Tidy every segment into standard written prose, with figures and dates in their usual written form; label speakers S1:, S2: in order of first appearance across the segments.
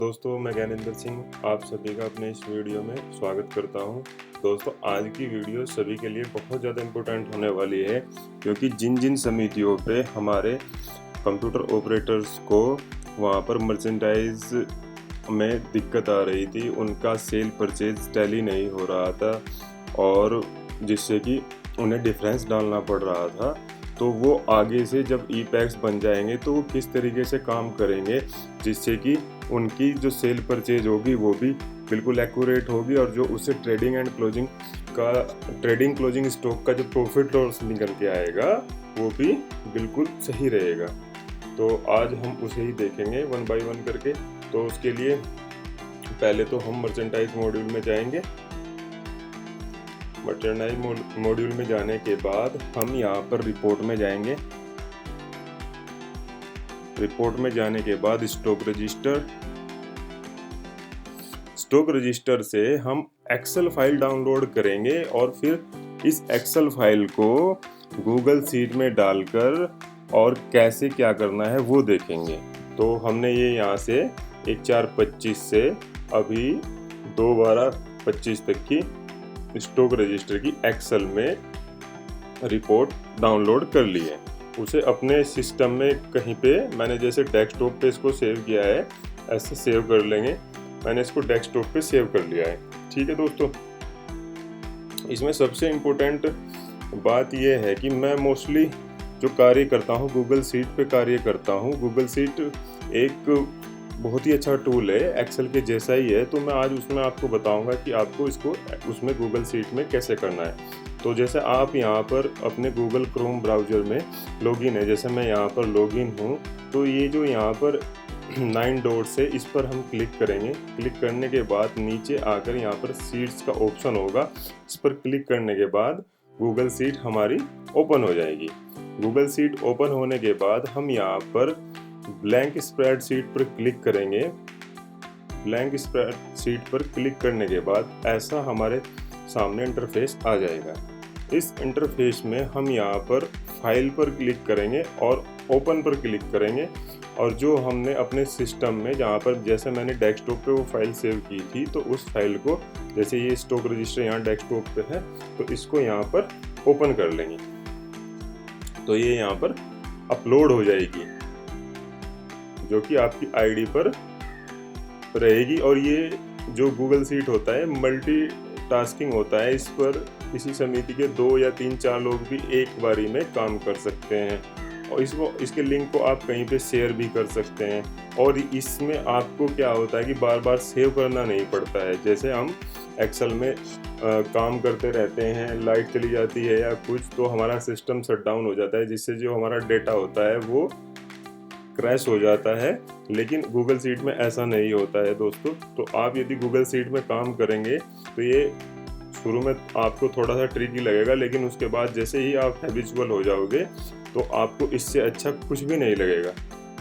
S1: दोस्तों, मैं ज्ञानेंद्र सिंह आप सभी का अपने इस वीडियो में स्वागत करता हूं। दोस्तों, आज की वीडियो सभी के लिए बहुत ज़्यादा इम्पोर्टेंट होने वाली है, क्योंकि जिन जिन समितियों पे हमारे कंप्यूटर ऑपरेटर्स को वहां पर मर्चेंडाइज में दिक्कत आ रही थी, उनका सेल परचेज टैली नहीं हो रहा था और जिससे कि उन्हें डिफरेंस डालना पड़ रहा था। तो वो आगे से जब ई पैक्स बन जाएंगे तो वो किस तरीके से काम करेंगे, जिससे कि उनकी जो सेल परचेज होगी वो भी बिल्कुल एक्यूरेट होगी और जो उससे ट्रेडिंग क्लोजिंग स्टॉक का जो प्रॉफिट लॉस निकल के आएगा वो भी बिल्कुल सही रहेगा। तो आज हम उसे ही देखेंगे वन बाय वन करके। तो उसके लिए पहले तो हम मर्चेंडाइज मॉड्यूल में जाएंगे। मर्चेंडाइज मॉड्यूल में जाने के बाद हम यहाँ पर रिपोर्ट में जाएंगे। रिपोर्ट में जाने के बाद स्टॉक रजिस्टर से हम एक्सेल फाइल डाउनलोड करेंगे और फिर इस एक्सेल फाइल को गूगल शीट में डालकर और कैसे क्या करना है वो देखेंगे। तो हमने ये यहाँ से 1/4/25 से अभी 2/12/25 तक की स्टॉक रजिस्टर की एक्सेल में रिपोर्ट डाउनलोड कर ली है। उसे अपने सिस्टम में कहीं पे मैंने जैसे डेस्कटॉप पे इसको सेव किया है, ऐसे सेव कर लेंगे। मैंने इसको डेस्कटॉप पे सेव कर लिया है। ठीक है दोस्तों, इसमें सबसे इम्पोर्टेंट बात यह है कि मैं मोस्टली जो कार्य करता हूँ गूगल शीट पे कार्य करता हूँ। गूगल शीट एक बहुत ही अच्छा टूल है, एक्सेल के जैसा ही है। तो मैं आज उसमें आपको बताऊंगा कि आपको इसको उसमें गूगल शीट में कैसे करना है। तो जैसे आप यहाँ पर अपने गूगल क्रोम ब्राउज़र में लॉगिन है, जैसे मैं यहाँ पर लॉगिन हूँ, तो ये जो यहाँ पर 9 डॉट्स है इस पर हम क्लिक करेंगे। क्लिक करने के बाद नीचे आकर यहाँ पर शीट्स का ऑप्शन होगा, इस पर क्लिक करने के बाद गूगल शीट हमारी ओपन हो जाएगी। गूगल शीट ओपन होने के बाद हम यहाँ पर ब्लैंक स्प्रेडशीट पर क्लिक करेंगे। ब्लैंक स्प्रेडशीट पर क्लिक करने के बाद ऐसा हमारे सामने इंटरफेस आ जाएगा। इस इंटरफेस में हम यहाँ पर फाइल पर क्लिक करेंगे और ओपन पर क्लिक करेंगे और जो हमने अपने सिस्टम में जहाँ पर जैसे मैंने डेस्कटॉप पे वो फाइल सेव की थी, तो उस फाइल को जैसे ये स्टॉक रजिस्टर यहाँ डेस्कटॉप पे है तो इसको यहाँ पर ओपन कर लेंगे। तो ये यहाँ पर अपलोड हो जाएगी जो कि आपकी आईडी पर रहेगी। और ये जो गूगल शीट होता है मल्टी टास्किंग होता है, इस पर किसी समिति के 2 या 3-4 लोग भी एक बारी में काम कर सकते हैं और इसके लिंक को आप कहीं पे शेयर भी कर सकते हैं। और इसमें आपको क्या होता है कि बार बार सेव करना नहीं पड़ता है। जैसे हम एक्सेल में काम करते रहते हैं, लाइट चली जाती है या कुछ, तो हमारा सिस्टम शट डाउन हो जाता है, जिससे जो हमारा डेटा होता है वो क्रैश हो जाता है। लेकिन गूगल शीट में ऐसा नहीं होता है दोस्तों। तो आप यदि गूगल शीट में काम करेंगे तो ये शुरू में आपको थोड़ा सा ट्रिकी लगेगा, लेकिन उसके बाद जैसे ही आप हैबिचुअल हो जाओगे तो आपको इससे अच्छा कुछ भी नहीं लगेगा।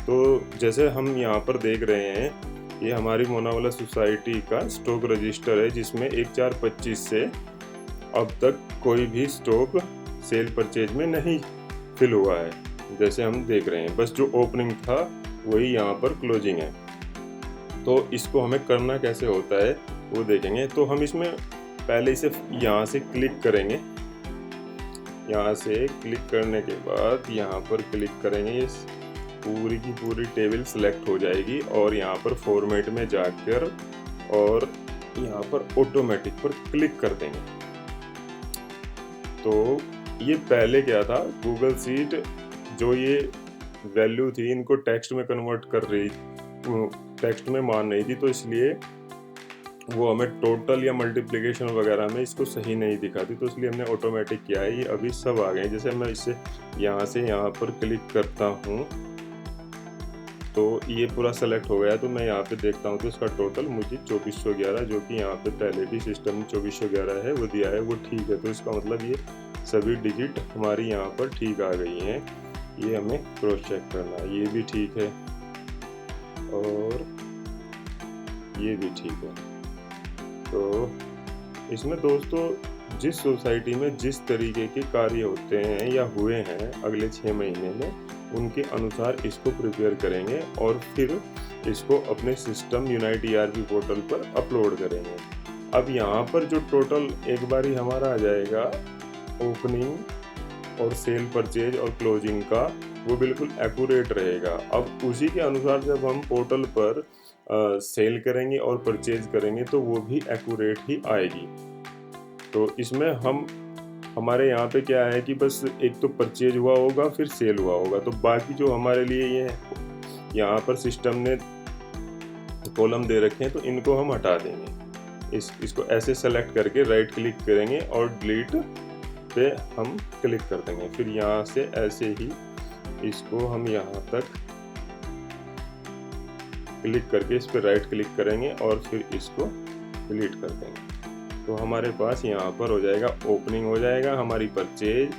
S1: तो जैसे हम यहाँ पर देख रहे हैं, ये हमारी मोनावाला सोसाइटी का स्टॉक रजिस्टर है, जिसमें 1/4/25 से अब तक कोई भी स्टॉक सेल परचेज में नहीं फिल हुआ है। जैसे हम देख रहे हैं, बस जो ओपनिंग था वही यहाँ पर क्लोजिंग है। तो इसको हमें करना कैसे होता है वो देखेंगे। तो हम इसमें पहले इसे यहाँ से क्लिक करेंगे। यहाँ से क्लिक करने के बाद यहाँ पर क्लिक करेंगे, इस पूरी की पूरी टेबल सेलेक्ट हो जाएगी और यहाँ पर फॉर्मेट में जाकर और यहाँ पर ऑटोमेटिक पर क्लिक कर देंगे। तो ये पहले क्या था, गूगल शीट जो ये वैल्यू थी इनको टेक्स्ट में कन्वर्ट कर रही, टेक्स्ट में मान रही थी, तो इसलिए वो हमें टोटल या मल्टीप्लिकेशन वगैरह में इसको सही नहीं दिखाती। तो इसलिए हमने ऑटोमेटिक किया है। ये अभी सब आ गए। जैसे मैं इससे यहाँ से यहाँ पर क्लिक करता हूँ तो ये पूरा सेलेक्ट हो गया। तो मैं यहाँ पे देखता हूँ तो इसका टोटल मुझे 2411, जो कि यहाँ पे पहले भी सिस्टम में 2411 है वो दिया है, वो ठीक है। तो इसका मतलब ये सभी डिजिट हमारी यहाँ पर ठीक आ गई हैं। ये हमें क्रॉस चेक करना है, ये भी ठीक है और ये भी ठीक है। तो इसमें दोस्तों जिस सोसाइटी में जिस तरीके के कार्य होते हैं या हुए हैं अगले 6 महीने में, उनके अनुसार इसको प्रिपेयर करेंगे और फिर इसको अपने सिस्टम यूनाइट ERP पोर्टल पर अपलोड करेंगे। अब यहाँ पर जो टोटल एक बार ही हमारा आ जाएगा ओपनिंग और सेल, परचेज और क्लोजिंग का, वो बिल्कुल एक्यूरेट रहेगा। अब उसी के अनुसार जब हम पोर्टल पर सेल करेंगे और परचेज करेंगे तो वो भी एक्यूरेट ही आएगी। तो इसमें हमारे यहाँ पे क्या है कि बस एक तो परचेज हुआ होगा फिर सेल हुआ होगा, तो बाकी जो हमारे लिए ये यहाँ पर सिस्टम ने कॉलम दे रखे हैं तो इनको हम हटा देंगे। इसको ऐसे सेलेक्ट करके राइट क्लिक करेंगे और डिलीट पे हम क्लिक कर देंगे। फिर यहाँ से ऐसे ही इसको हम यहाँ तक क्लिक करके इस पर राइट क्लिक करेंगे और फिर इसको डिलीट कर देंगे। तो हमारे पास यहाँ पर हो जाएगा ओपनिंग, हो जाएगा हमारी परचेज,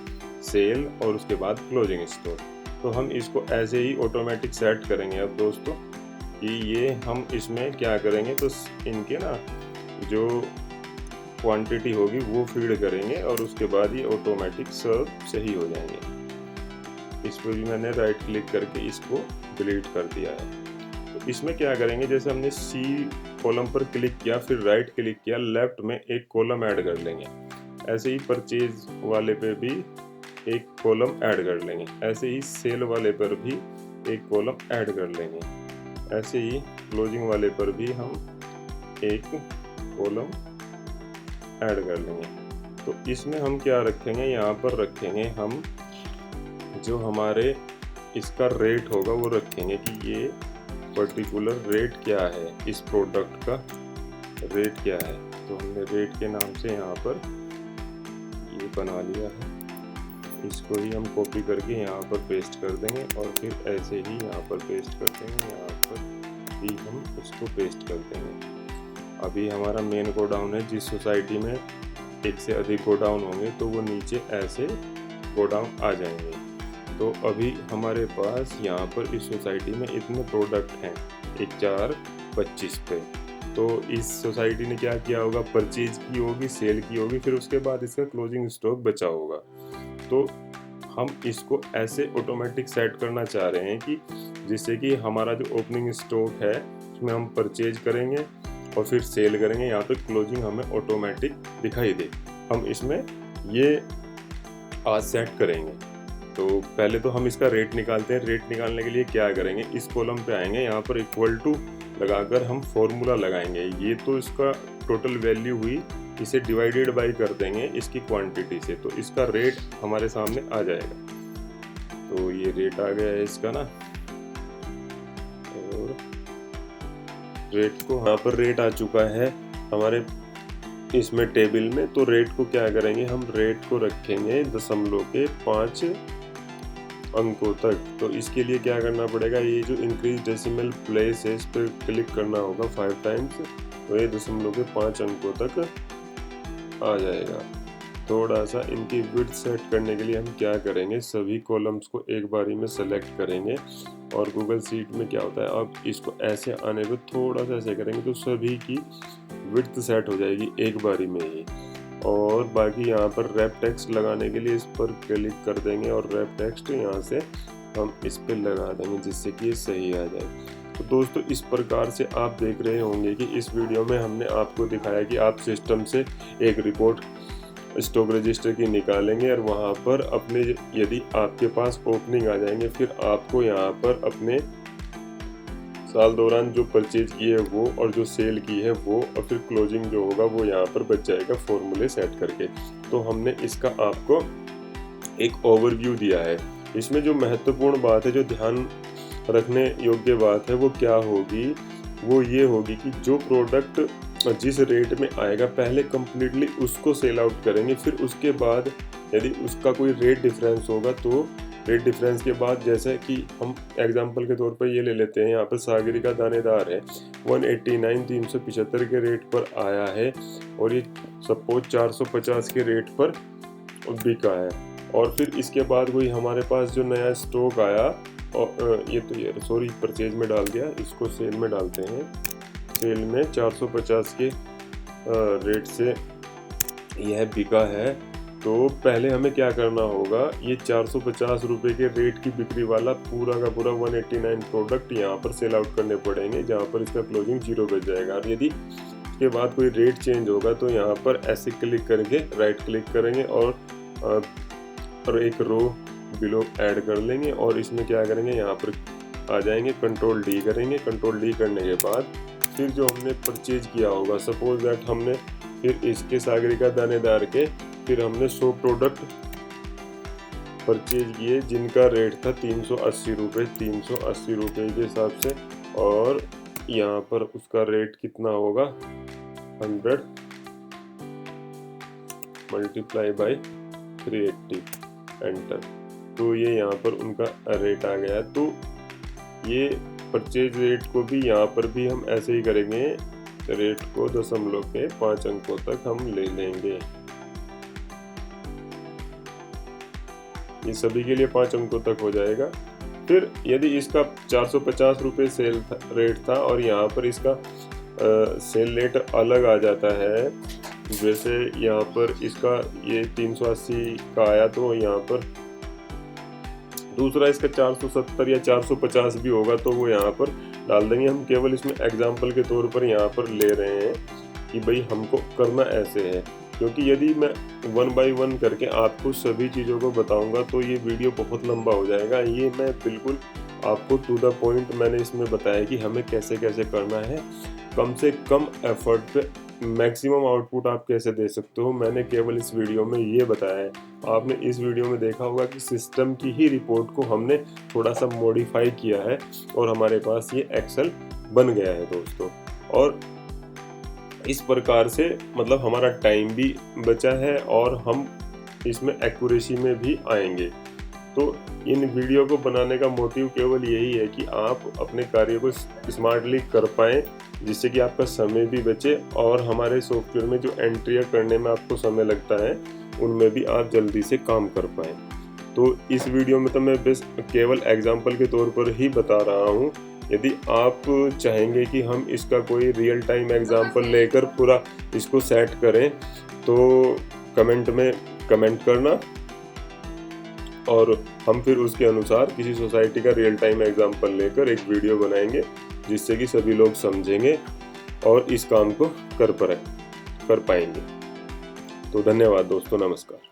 S1: सेल और उसके बाद क्लोजिंग स्टोर। तो हम इसको ऐसे ही ऑटोमेटिक सेट करेंगे। अब दोस्तों कि ये हम इसमें क्या करेंगे तो इनके ना जो क्वांटिटी होगी वो फीड करेंगे और उसके बाद ये ऑटोमेटिक सर्व सही हो जाएंगे। इस पर भी मैंने राइट क्लिक करके इसको डिलीट कर दिया है। तो इसमें क्या करेंगे, जैसे हमने सी कॉलम पर क्लिक किया फिर राइट क्लिक किया, लेफ्ट में एक कॉलम ऐड कर लेंगे। ऐसे ही परचेज वाले पे भी एक कॉलम ऐड कर लेंगे। ऐसे ही सेल वाले पर भी एक कॉलम ऐड कर लेंगे। ऐसे ही क्लोजिंग वाले पर भी हम एक कॉलम ऐड कर लेंगे। तो इसमें हम क्या रखेंगे, यहाँ पर रखेंगे हम जो हमारे इसका रेट होगा वो रखेंगे कि ये पर्टिकुलर रेट क्या है, इस प्रोडक्ट का रेट क्या है। तो हमने रेट के नाम से यहाँ पर ये बना लिया है। इसको ही हम कॉपी करके यहाँ पर पेस्ट कर देंगे और फिर ऐसे ही यहाँ पर पेस्ट कर देंगे, यहाँ पर भी हम उसको पेस्ट कर देंगे। अभी हमारा मेन गोडाउन है, जिस सोसाइटी में एक से अधिक गोडाउन होंगे तो वो नीचे ऐसे गोडाउन आ जाएंगे। तो अभी हमारे पास यहाँ पर इस सोसाइटी में इतने प्रोडक्ट हैं 1 4 25 पे। तो इस सोसाइटी ने क्या किया होगा, परचेज की होगी, सेल की होगी, फिर उसके बाद इसका क्लोजिंग स्टॉक बचा होगा। तो हम इसको ऐसे ऑटोमेटिक सेट करना चाह रहे हैं कि जिससे कि हमारा जो ओपनिंग स्टॉक है उसमें हम परचेज करेंगे और फिर सेल करेंगे, यहाँ पे क्लोजिंग हमें ऑटोमेटिक दिखाई दे। हम इसमें ये आज सेट करेंगे। तो पहले तो हम इसका रेट निकालते हैं। रेट निकालने के लिए क्या करेंगे, इस कॉलम पे आएंगे, यहाँ पर इक्वल टू लगाकर हम फॉर्मूला लगाएंगे। ये तो इसका टोटल वैल्यू हुई, इसे डिवाइडेड बाय कर देंगे इसकी क्वांटिटी से, तो इसका रेट हमारे सामने आ जाएगा। तो ये रेट आ गया है इसका ना, और रेट को यहाँ पर रेट आ चुका है हमारे इसमें टेबल में। तो रेट को क्या करेंगे, हम रेट को रखेंगे दशमलव के 5 अंकों तक। तो इसके लिए क्या करना पड़ेगा, ये जो इंक्रीज डेसिमल प्लेस है इस पर क्लिक करना होगा 5 टाइम्स, तो ये दशमलव के 5 अंकों तक आ जाएगा। थोड़ा सा इनकी विड्थ सेट करने के लिए हम क्या करेंगे, सभी कॉलम्स को एक बारी में सेलेक्ट करेंगे और गूगल शीट में क्या होता है, अब इसको ऐसे आने पे थोड़ा सा ऐसे करेंगे तो सभी की विड्थ सेट हो जाएगी एक बारी में ही। और बाकी यहाँ पर रैप टेक्स्ट लगाने के लिए इस पर क्लिक कर देंगे और रैप टेक्स्ट यहाँ से हम इस पर लगा देंगे जिससे कि ये सही आ जाए। तो दोस्तों इस प्रकार से आप देख रहे होंगे कि इस वीडियो में हमने आपको दिखाया कि आप सिस्टम से एक रिपोर्ट स्टॉक रजिस्टर की निकालेंगे और वहाँ पर अपने, यदि आपके पास ओपनिंग आ जाएंगे, फिर आपको यहाँ पर अपने साल दौरान जो परचेज की है वो और जो सेल की है वो और फिर क्लोजिंग जो होगा वो यहाँ पर बच जाएगा फॉर्मूले सेट करके। तो हमने इसका आपको एक ओवरव्यू दिया है। इसमें जो महत्वपूर्ण बात है, जो ध्यान रखने योग्य बात है वो क्या होगी, वो ये होगी कि जो प्रोडक्ट जिस रेट में आएगा पहले कम्प्लीटली उसको सेल आउट करेंगे, फिर उसके बाद यदि उसका कोई रेट डिफरेंस होगा तो रेट डिफरेंस के बाद, जैसे कि हम एग्जांपल के तौर पर ये ले लेते हैं, यहाँ पर सागरिका दानेदार है 189,375 के रेट पर आया है और ये सपोज 450 के रेट पर बिका है। और फिर इसके बाद कोई हमारे पास जो नया स्टॉक आया, और ये तो ये सॉरी परचेज में डाल दिया, इसको सेल में डालते हैं। सेल में 450 के रेट से यह बिका है तो पहले हमें क्या करना होगा, ये 450 रुपये के रेट की बिक्री वाला पूरा का पूरा 189 प्रोडक्ट यहाँ पर सेल आउट करने पड़ेंगे, जहाँ पर इसका क्लोजिंग 0 बच जाएगा। और यदि उसके बाद कोई रेट चेंज होगा तो यहाँ पर ऐसे क्लिक करके राइट क्लिक करेंगे और एक रो बिलो ऐड कर लेंगे और इसमें क्या करेंगे, यहाँ पर आ जाएंगे, कंट्रोल डी करेंगे। कंट्रोल डी करने के बाद फिर जो हमने परचेज किया होगा, सपोज दैट हमने फिर इसके सागरिका दानेदार के फिर हमने 100 प्रोडक्ट परचेज किए जिनका रेट था 380 रुपये, 380 रुपये के हिसाब से। और यहाँ पर उसका रेट कितना होगा, 100 मल्टीप्लाई बाई 380 एंटर। तो ये यहाँ पर उनका रेट आ गया। तो ये परचेज रेट को भी यहाँ पर भी हम ऐसे ही करेंगे, रेट को दशमलव के 5 अंकों तक हम ले लेंगे। ये सभी के लिए 5 अंकों तक हो जाएगा। फिर यदि इसका 450 रुपये सेल रेट था और यहाँ पर इसका सेल रेट अलग आ जाता है, जैसे यहाँ पर इसका ये 380 का आया तो यहाँ पर दूसरा इसका 470 या 450 भी होगा तो वो यहाँ पर डाल देंगे। हम केवल इसमें एग्जाम्पल के तौर पर यहाँ पर ले रहे हैं कि भाई हमको करना ऐसे है, क्योंकि यदि मैं 1 बाय 1 करके आपको सभी चीज़ों को बताऊंगा तो ये वीडियो बहुत लंबा हो जाएगा। ये मैं बिल्कुल आपको टू द पॉइंट मैंने इसमें बताया कि हमें कैसे कैसे करना है, कम से कम एफर्ट पे मैक्सिमम आउटपुट आप कैसे दे सकते हो, मैंने केवल इस वीडियो में ये बताया है। आपने इस वीडियो में देखा होगा कि सिस्टम की ही रिपोर्ट को हमने थोड़ा सा मॉडिफाई किया है और हमारे पास ये एक्सेल बन गया है दोस्तों। और इस प्रकार से मतलब हमारा टाइम भी बचा है और हम इसमें एक्यूरेसी में भी आएंगे। तो इन वीडियो को बनाने का मोटिव केवल यही है कि आप अपने कार्य को स्मार्टली कर पाएँ, जिससे कि आपका समय भी बचे और हमारे सॉफ्टवेयर में जो एंट्रियाँ करने में आपको समय लगता है उनमें भी आप जल्दी से काम कर पाएँ। तो इस वीडियो में तो मैं बस केवल एग्जाम्पल के तौर पर ही बता रहा हूँ। यदि आप चाहेंगे कि हम इसका कोई रियल टाइम एग्जाम्पल लेकर पूरा इसको सेट करें तो कमेंट में कमेंट करना और हम फिर उसके अनुसार किसी सोसाइटी का रियल टाइम एग्जाम्पल लेकर एक वीडियो बनाएंगे, जिससे कि सभी लोग समझेंगे और इस काम को कर पाएंगे। तो धन्यवाद दोस्तों, नमस्कार।